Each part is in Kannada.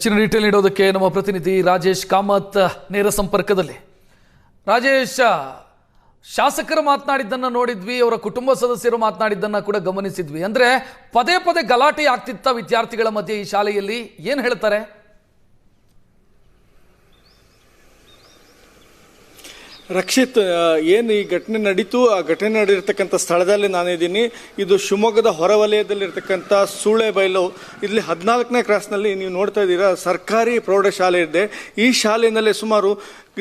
ಹೆಚ್ಚಿನ ಡೀಟೇಲ್ ನೀಡೋದಕ್ಕೆ ನಮ್ಮ ಪ್ರತಿನಿಧಿ ರಾಜೇಶ್ ಕಾಮತ್ ನೇರ ಸಂಪರ್ಕದಲ್ಲಿ. ರಾಜೇಶ್, ಶಾಸಕರು ಮಾತನಾಡಿದ್ದನ್ನು ನೋಡಿದ್ವಿ, ಅವರ ಕುಟುಂಬ ಸದಸ್ಯರು ಮಾತನಾಡಿದ್ದನ್ನು ಕೂಡ ಗಮನಿಸಿದ್ವಿ. ಅಂದ್ರೆ ಪದೇ ಪದೇ ಗಲಾಟೆ ಆಗ್ತಿತ್ತ ವಿದ್ಯಾರ್ಥಿಗಳ ಮಧ್ಯೆ ಈ ಶಾಲೆಯಲ್ಲಿ, ಏನು ಹೇಳ್ತಾರೆ? ರಕ್ಷಿತ್, ಏನು ಈ ಘಟನೆ ನಡೀತು, ಆ ಘಟನೆ ನಡೆದಿರ್ತಕ್ಕಂಥ ಸ್ಥಳದಲ್ಲಿ ನಾನಿದ್ದೀನಿ. ಇದು ಶಿವಮೊಗ್ಗದ ಹೊರವಲಯದಲ್ಲಿರ್ತಕ್ಕಂಥ ಸೂಳೆಬೈಲು. ಇಲ್ಲಿ 14ನೇ ಕ್ರಾಸ್ನಲ್ಲಿ ನೀವು ನೋಡ್ತಾ ಇದ್ದೀರಾ, ಸರ್ಕಾರಿ ಪ್ರೌಢಶಾಲೆ ಇದೆ. ಈ ಶಾಲೆಯಲ್ಲಿ ಸುಮಾರು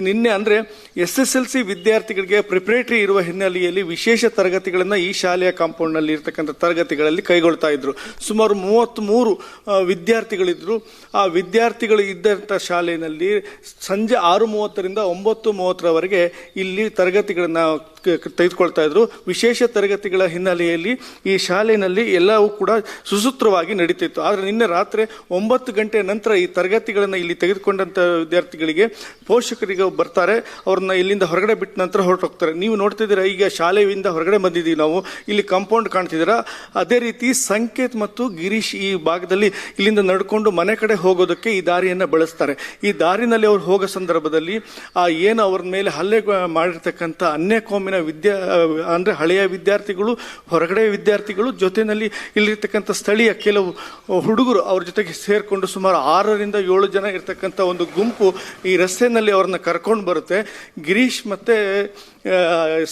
ನಿನ್ನೆ ಅಂದರೆ SSLC ವಿದ್ಯಾರ್ಥಿಗಳಿಗೆ ಪ್ರಿಪರೇಟರಿ ಇರುವ ಹಿನ್ನೆಲೆಯಲ್ಲಿ ವಿಶೇಷ ತರಗತಿಗಳನ್ನು ಈ ಶಾಲೆಯ ಕಾಂಪೌಂಡ್ನಲ್ಲಿ ಇರ್ತಕ್ಕಂಥ ತರಗತಿಗಳಲ್ಲಿ ಕೈಗೊಳ್ತಾ ಇದ್ರು. ಸುಮಾರು 33 ವಿದ್ಯಾರ್ಥಿಗಳಿದ್ರು. ಆ ವಿದ್ಯಾರ್ಥಿಗಳು ಇದ್ದಂಥ ಶಾಲೆಯಲ್ಲಿ ಸಂಜೆ 6:30ರಿಂದ 9:30ರವರೆಗೆ ಇಲ್ಲಿ ತರಗತಿಗಳನ್ನು ತೆಗೆದುಕೊಳ್ತಾ ಇದ್ರು. ವಿಶೇಷ ತರಗತಿಗಳ ಹಿನ್ನೆಲೆಯಲ್ಲಿ ಈ ಶಾಲೆಯಲ್ಲಿ ಎಲ್ಲವೂ ಕೂಡ ಸುಸೂತ್ರವಾಗಿ ನಡೀತಿತ್ತು. ಆದರೆ ನಿನ್ನೆ ರಾತ್ರಿ 9 ಗಂಟೆ ನಂತರ ಈ ತರಗತಿಗಳನ್ನು ಇಲ್ಲಿ ತೆಗೆದುಕೊಂಡಂಥ ವಿದ್ಯಾರ್ಥಿಗಳಿಗೆ ಪೋಷಕರಿಗೆ ಬರ್ತಾರೆ, ಅವ್ರನ್ನ ಇಲ್ಲಿಂದ ಹೊರಗಡೆ ಬಿಟ್ಟ ನಂತರ ಹೊರಟೋಗ್ತಾರೆ. ನೀವು ನೋಡ್ತಿದ್ದೀರಾ, ಈಗ ಶಾಲೆಯಿಂದ ಹೊರಗಡೆ ಬಂದಿದ್ದೀವಿ ನಾವು, ಇಲ್ಲಿ ಕಾಂಪೌಂಡ್ ಕಾಣ್ತಿದ್ದೀರಾ. ಅದೇ ರೀತಿ ಸಂಕೇತ್ ಮತ್ತು ಗಿರೀಶ್ ಈ ಭಾಗದಲ್ಲಿ ಇಲ್ಲಿಂದ ನಡ್ಕೊಂಡು ಮನೆ ಕಡೆ ಹೋಗೋದಕ್ಕೆ ಈ ದಾರಿಯನ್ನು ಬಳಸ್ತಾರೆ. ಈ ದಾರಿನಲ್ಲಿ ಅವ್ರು ಹೋಗೋ ಸಂದರ್ಭದಲ್ಲಿ ಏನು ಅವ್ರ ಮೇಲೆ ಹಲ್ಲೆ ಮಾಡಿರ್ತಕ್ಕಂಥ ಅನ್ಯ ಕೋಮಿನ ಅಂದರೆ ಹಳೆಯ ವಿದ್ಯಾರ್ಥಿಗಳು, ಹೊರಗಡೆ ವಿದ್ಯಾರ್ಥಿಗಳು, ಜೊತೆಯಲ್ಲಿ ಇಲ್ಲಿರ್ತಕ್ಕಂಥ ಸ್ಥಳೀಯ ಕೆಲವು ಹುಡುಗರು ಅವ್ರ ಜೊತೆಗೆ ಸೇರಿಕೊಂಡು ಸುಮಾರು 6ರಿಂದ 7 ಜನ ಇರ್ತಕ್ಕಂಥ ಒಂದು ಗುಂಪು ಈ ರಸ್ತೆಯಲ್ಲಿ ಅವ್ರನ್ನ ಕರ್ಕೊಂಡು ಬರುತ್ತೆ. ಗಿರೀಶ್ ಮತ್ತೆ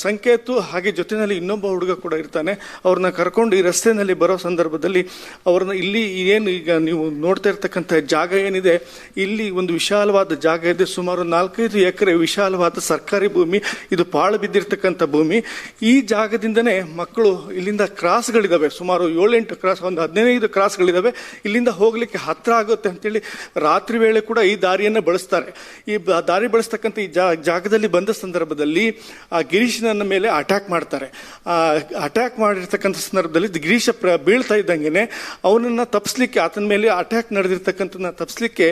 ಸಂಕೇತು ಹಾಗೆ ಜೊತೆಯಲ್ಲಿ ಇನ್ನೊಬ್ಬ ಹುಡುಗ ಕೂಡ ಇರ್ತಾನೆ. ಅವ್ರನ್ನ ಕರ್ಕೊಂಡು ಈ ರಸ್ತೆಯಲ್ಲಿ ಬರೋ ಸಂದರ್ಭದಲ್ಲಿ ಅವ್ರನ್ನ ಇಲ್ಲಿ ಏನು ಈಗ ನೀವು ನೋಡ್ತಾ ಇರ್ತಕ್ಕಂಥ ಜಾಗ ಏನಿದೆ, ಇಲ್ಲಿ ಒಂದು ವಿಶಾಲವಾದ ಜಾಗ ಇದೆ. ಸುಮಾರು 4-5 ಎಕರೆ ವಿಶಾಲವಾದ ಸರ್ಕಾರಿ ಭೂಮಿ. ಇದು ಪಾಳು ಬಿದ್ದಿರ್ತಕ್ಕಂಥ ಭೂಮಿ. ಈ ಜಾಗದಿಂದನೇ ಮಕ್ಕಳು ಇಲ್ಲಿಂದ ಕ್ರಾಸ್ಗಳಿದಾವೆ, ಸುಮಾರು 7-8 ಕ್ರಾಸ್, ಒಂದು 15 ಕ್ರಾಸ್ಗಳಿದಾವೆ. ಇಲ್ಲಿಂದ ಹೋಗ್ಲಿಕ್ಕೆ ಹತ್ರ ಆಗುತ್ತೆ ಅಂತೇಳಿ ರಾತ್ರಿ ವೇಳೆ ಕೂಡ ಈ ದಾರಿಯನ್ನು ಬಳಸ್ತಾರೆ. ಈ ದಾರಿ ಬಳಸ್ತಕ್ಕಂಥ ಈ ಜಾಗದಲ್ಲಿ ಬಂದ ಸಂದರ್ಭದಲ್ಲಿ ಆ ಗಿರೀಶನ ಮೇಲೆ ಅಟ್ಯಾಕ್ ಮಾಡ್ತಾರೆ. ಅಟ್ಯಾಕ್ ಮಾಡಿರ್ತಕ್ಕಂಥ ಸಂದರ್ಭದಲ್ಲಿ ಗಿರೀಶ ಬೀಳ್ತಾ ಇದ್ದಂಗೆನೆ ಅವನನ್ನು ತಪ್ಪಿಸ್ಲಿಕ್ಕೆ, ಆತನ ಮೇಲೆ ಅಟ್ಯಾಕ್ ನಡೆದಿರ್ತಕ್ಕಂಥ ತಪ್ಪಿಸ್ಲಿಕ್ಕೆ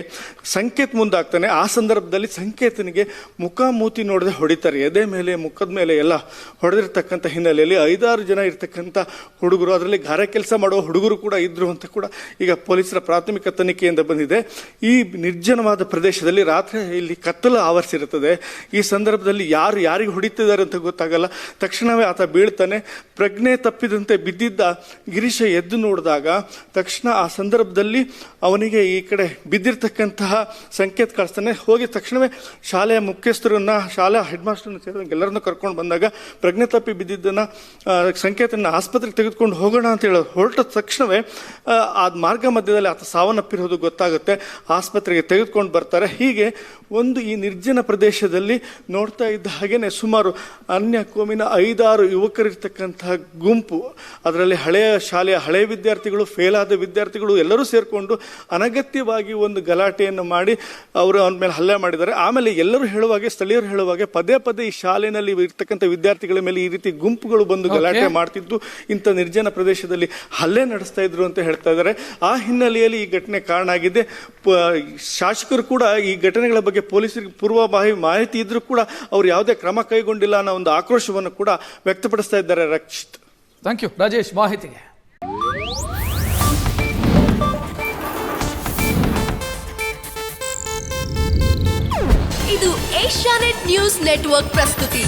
ಸಂಕೇತ್ ಮುಂದಾಗ್ತಾನೆ. ಆ ಸಂದರ್ಭದಲ್ಲಿ ಸಂಕೇತನಿಗೆ ಮುಖ ಮೂತಿ ನೋಡದೆ ಹೊಡಿತಾರೆ. ಎದೆ ಮೇಲೆ, ಮುಖದ ಮೇಲೆ ಎಲ್ಲ ಹೊಡೆದಿರ್ತಕ್ಕಂಥ ಹಿನ್ನೆಲೆಯಲ್ಲಿ 5-6 ಜನ ಇರ್ತಕ್ಕಂಥ ಹುಡುಗರು, ಅದರಲ್ಲಿ ಗಾರೆ ಕೆಲಸ ಮಾಡುವ ಹುಡುಗರು ಕೂಡ ಇದ್ರು ಅಂತ ಕೂಡ ಈಗ ಪೊಲೀಸರ ಪ್ರಾಥಮಿಕ ತನಿಖೆಯಿಂದ ಬಂದಿದೆ. ಈ ನಿರ್ಜನವಾದ ಪ್ರದೇಶದಲ್ಲಿ ರಾತ್ರಿ ಇಲ್ಲಿ ಕತ್ತಲು ಆವರಿಸಿರುತ್ತದೆ. ಈ ಸಂದರ್ಭದಲ್ಲಿ ಯಾರಿಗೆ ಹೊಡಿತಿದ್ದಾರೆ ಅಂತ ಗೊತ್ತಾಗಲ್ಲ. ತಕ್ಷಣವೇ ಆತ ಬೀಳ್ತಾನೆ. ಪ್ರಜ್ಞೆ ತಪ್ಪಿದಂತೆ ಬಿದ್ದಿದ್ದ ಗಿರೀಶ ಎದ್ದು ನೋಡಿದಾಗ ತಕ್ಷಣ ಆ ಸಂದರ್ಭದಲ್ಲಿ ಅವನಿಗೆ ಈ ಕಡೆ ಬಿದ್ದಿರ್ತಕ್ಕಂತಹ ಸಂಕೇತ ಕಳಿಸ್ತಾನೆ. ಹೋಗಿ ತಕ್ಷಣವೇ ಶಾಲೆಯ ಮುಖ್ಯಸ್ಥರನ್ನ, ಶಾಲಾ ಹೆಡ್ ಮಾಸ್ಟರ್ನ ಸೇರಿದಂಗೆ ಎಲ್ಲರನ್ನೂ ಕರ್ಕೊಂಡು ಬಂದಾಗ ಪ್ರಜ್ಞೆ ತಪ್ಪಿ ಬಿದ್ದಿದ್ದನ್ನ ಸಂಕೇತನ ಆಸ್ಪತ್ರೆಗೆ ತೆಗೆದುಕೊಂಡು ಹೋಗೋಣ ಅಂತ ಹೇಳೋದು. ಹೊರಟ ತಕ್ಷಣವೇ ಆ ಮಾರ್ಗ ಮಧ್ಯದಲ್ಲಿ ಆತ ಸಾವನ್ನಪ್ಪಿರೋದು ಗೊತ್ತಾಗುತ್ತೆ. ಆಸ್ಪತ್ರೆಗೆ ತೆಗೆದುಕೊಂಡು ಬರ್ತಾರೆ. ಹೀಗೆ ಒಂದು ಈ ನಿರ್ಜನ ಪ್ರದೇಶದಲ್ಲಿ ನೋಡ್ತಾ ಇದ್ದ ಹಾಗೇನೆ ಸುಮಾರು ಅನ್ಯ ಕೋಮಿನ 5-6 ಯುವಕರಿರ್ತಕ್ಕಂತಹ ಗುಂಪು, ಅದರಲ್ಲಿ ಹಳೆಯ ಶಾಲೆಯ ಹಳೆಯ ವಿದ್ಯಾರ್ಥಿಗಳು, ಫೇಲ್ ಆದ ವಿದ್ಯಾರ್ಥಿಗಳು ಎಲ್ಲರೂ ಸೇರಿಕೊಂಡು ಅನಗತ್ಯವಾಗಿ ಒಂದು ಗಲಾಟೆಯನ್ನು ಮಾಡಿ ಅವರು ಅವನ ಮೇಲೆ ಹಲ್ಲೆ ಮಾಡಿದ್ದಾರೆ. ಆಮೇಲೆ ಎಲ್ಲರೂ ಹೇಳುವಾಗೆ, ಸ್ಥಳೀಯರು ಹೇಳುವಾಗೆ ಪದೇ ಪದೇ ಈ ಶಾಲೆಯಲ್ಲಿ ಇರ್ತಕ್ಕಂಥ ವಿದ್ಯಾರ್ಥಿಗಳ ಮೇಲೆ ಈ ರೀತಿ ಗುಂಪುಗಳು ಬಂದು ಗಲಾಟೆ ಮಾಡ್ತಿದ್ದು, ಇಂಥ ನಿರ್ಜನ ಪ್ರದೇಶದಲ್ಲಿ ಹಲ್ಲೆ ನಡೆಸ್ತಾ ಇದ್ರು ಅಂತ ಹೇಳ್ತಾ ಇದ್ದಾರೆ. ಆ ಹಿನ್ನೆಲೆಯಲ್ಲಿ ಈ ಘಟನೆ ಕಾರಣ ಆಗಿದೆ. ಶಾಸಕರು ಕೂಡ ಈ ಘಟನೆಗಳ ಬಗ್ಗೆ ಪೊಲೀಸರಿಗೆ ಪೂರ್ವಭಾವಿ ಮಾಹಿತಿ ಇದ್ರೂ ಕೂಡ ಅವರು ಯಾವುದೇ ಕ್ರಮ ಕೈಗೊಂಡಿಲ್ಲ ಅನ್ನೋ ಒಂದು ಆಕ್ರೋಶವನ್ನು ಕೂಡ ವ್ಯಕ್ತಪಡಿಸ್ತಾ ಇದ್ದಾರೆ. ರಕ್ಷಿತ್, ಥ್ಯಾಂಕ್ ಯು ರಾಜೇಶ್ ಮಾಹಿತಿಗೆ. ಇದು ಏಷ್ಯಾನೆಟ್ ನ್ಯೂಸ್ ನೆಟ್ವರ್ಕ್ ಪ್ರಸ್ತುತಿ.